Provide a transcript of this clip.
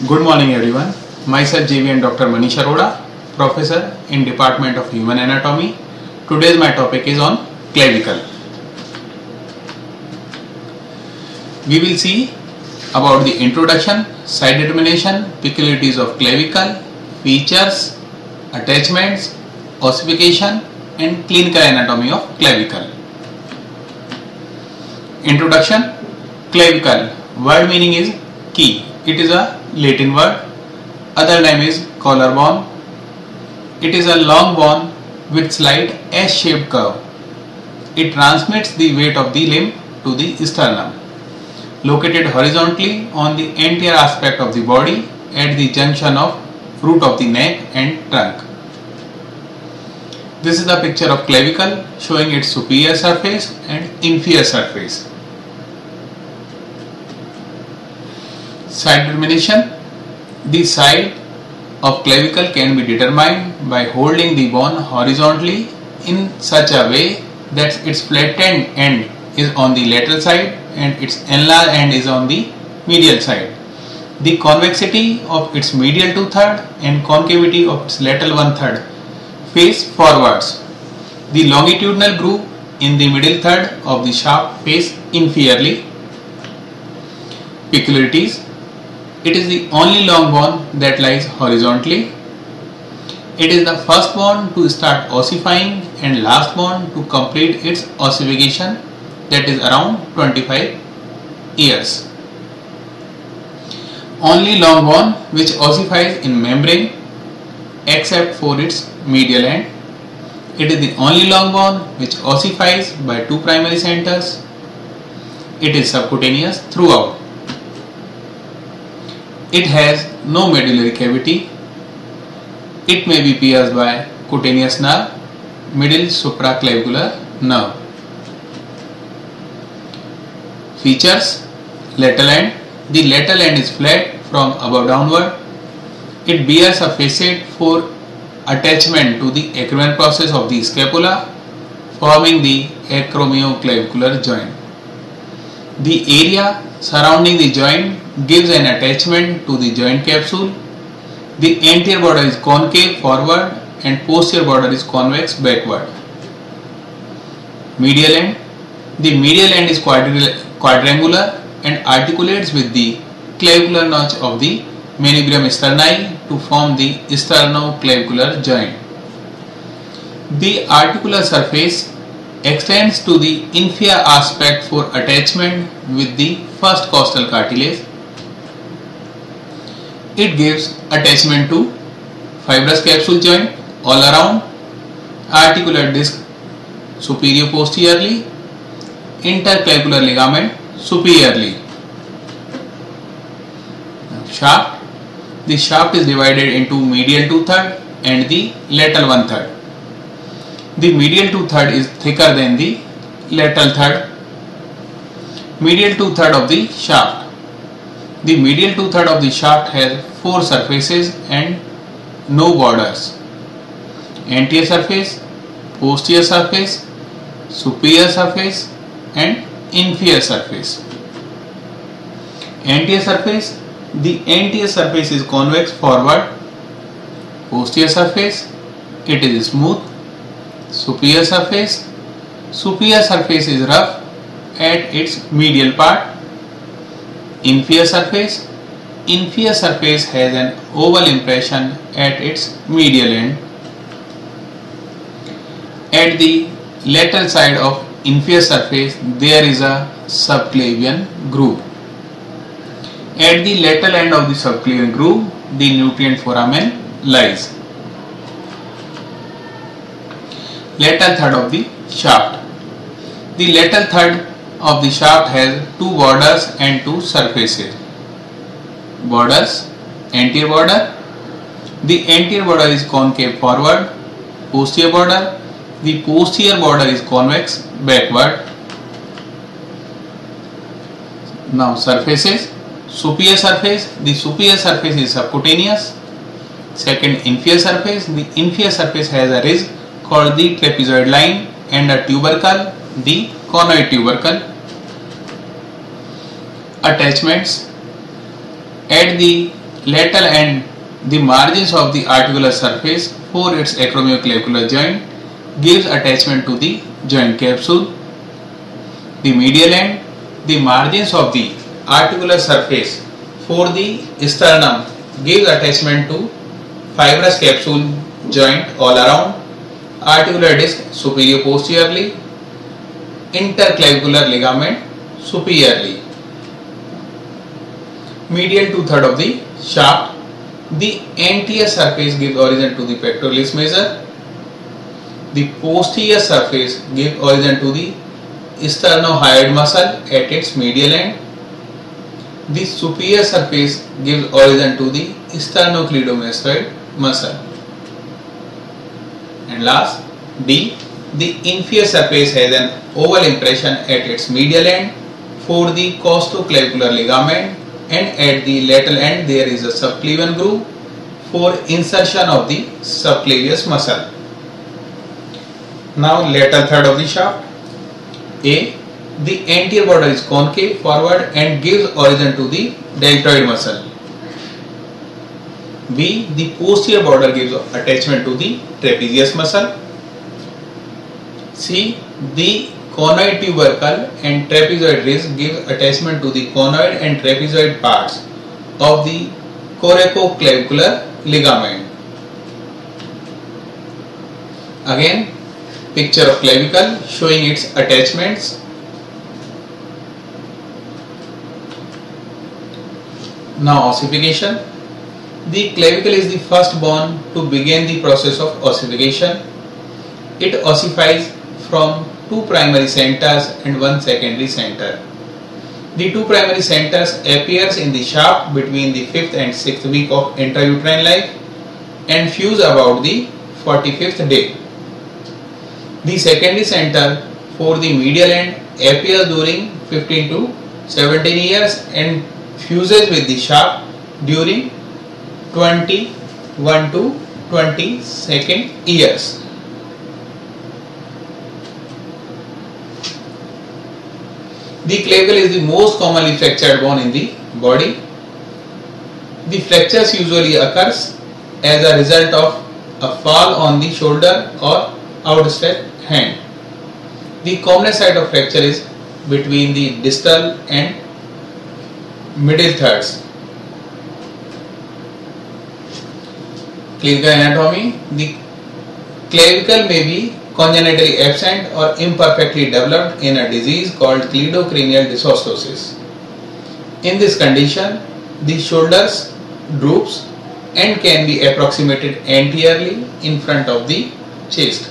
Good morning everyone. Myself JVN Dr. Manish Arora, Professor in Department of Human Anatomy. Today's my topic is on clavicle. We will see about the introduction, site determination, peculiarities of clavicle, features, attachments, ossification and clinical anatomy of clavicle. Introduction. Clavicle. Word meaning is key. It is a Latin word. Other name is collarbone. It is a long bone with slight S-shaped curve. It transmits the weight of the limb to the sternum. Located horizontally on the anterior aspect of the body at the junction of root of the neck and trunk. This is the picture of clavicle showing its superior surface and inferior surface. Side determination. The side of clavicle can be determined by holding the bone horizontally in such a way that its flattened end is on the lateral side and its enlarged end is on the medial side. The convexity of its medial 2/3 and concavity of its lateral 1/3 face forwards. The longitudinal groove in the middle third of the shaft face inferiorly. Peculiarities. It is the only long bone that lies horizontally. It is the first bone to start ossifying and last bone to complete its ossification, that is around 25 years. Only long bone which ossifies in membrane except for its medial end. It is the only long bone which ossifies by two primary centers. It is subcutaneous throughout. It has no medullary cavity. It may be pierced by cutaneous nerve, middle supraclavicular nerve. Features. Lateral end. The lateral end is flat from above downward. It bears a facet for attachment to the acromion process of the scapula, forming the acromioclavicular joint. The area surrounding the joint gives an attachment to the joint capsule. The anterior border is concave forward and posterior border is convex backward. Medial end. The medial end is quadrangular and articulates with the clavicular notch of the manubrium sterni to form the sternoclavicular joint. The articular surface extends to the inferior aspect for attachment with the first costal cartilage. It gives attachment to fibrous capsule joint all around, articular disc superior posteriorly, interclavicular ligament superiorly. Shaft. The shaft is divided into medial 2/3 and the lateral 1/3. The medial 2/3 is thicker than the lateral third. Medial 2/3 of the shaft. The medial 2/3 of the shaft has four surfaces and no borders: anterior surface, posterior surface, superior surface and inferior surface. Anterior surface. The anterior surface is convex forward. Posterior surface, it is smooth. Superior surface is rough at its medial part. Inferior surface has an oval impression at its medial end. At the lateral side of inferior surface there is a subclavian groove. At the lateral end of the subclavian groove the nutrient foramen lies. Lateral third of the shaft. The lateral third of the shaft has two borders and two surfaces. Borders. Anterior border. The anterior border is concave forward. Posterior border. The posterior border is convex backward. Now surfaces. Superior surface. The superior surface is subcutaneous. Second, inferior surface. The inferior surface has a ridge called the trapezoid line and a tubercle, the conoid tubercle. Attachments. At the lateral end, the margins of the articular surface for its acromioclavicular joint gives attachment to the joint capsule. The medial end, the margins of the articular surface for the sternum gives attachment to fibrous capsule joint all around, articular disc superior posteriorly, interclavicular ligament superiorly. Medial 2/3 of the shaft, the anterior surface gives origin to the pectoralis major, the posterior surface gives origin to the sternohyoid muscle at its medial end, the superior surface gives origin to the sternocleidomastoid muscle, and last D, the inferior surface has an oval impression at its medial end for the costoclavicular ligament, and at the lateral end there is a subclavian groove for insertion of the subclavius muscle. Now lateral third of the shaft. A, the anterior border is concave forward and gives origin to the deltoid muscle. B, the posterior border gives attachment to the trapezius muscle. C, the conoid tubercle and trapezoid disc give attachment to the conoid and trapezoid parts of the coracoclavicular ligament. Again, picture of clavicle showing its attachments. Now ossification. The clavicle is the first bone to begin the process of ossification. It ossifies from two primary centers and one secondary center. The two primary centers appears in the shaft between the 5th and 6th week of intrauterine life and fuse about the 45th day. The secondary center for the medial end appears during 15 to 17 years and fuses with the shaft during 21 to 22nd years. The clavicle is the most commonly fractured bone in the body. The fractures usually occurs as a result of a fall on the shoulder or outstretched hand. The commonest site of fracture is between the distal and middle thirds. Clavicular anatomy. The clavicle may be congenitally absent or imperfectly developed in a disease called cleidocranial dysostosis. In this condition, the shoulders droops and can be approximated anteriorly in front of the chest.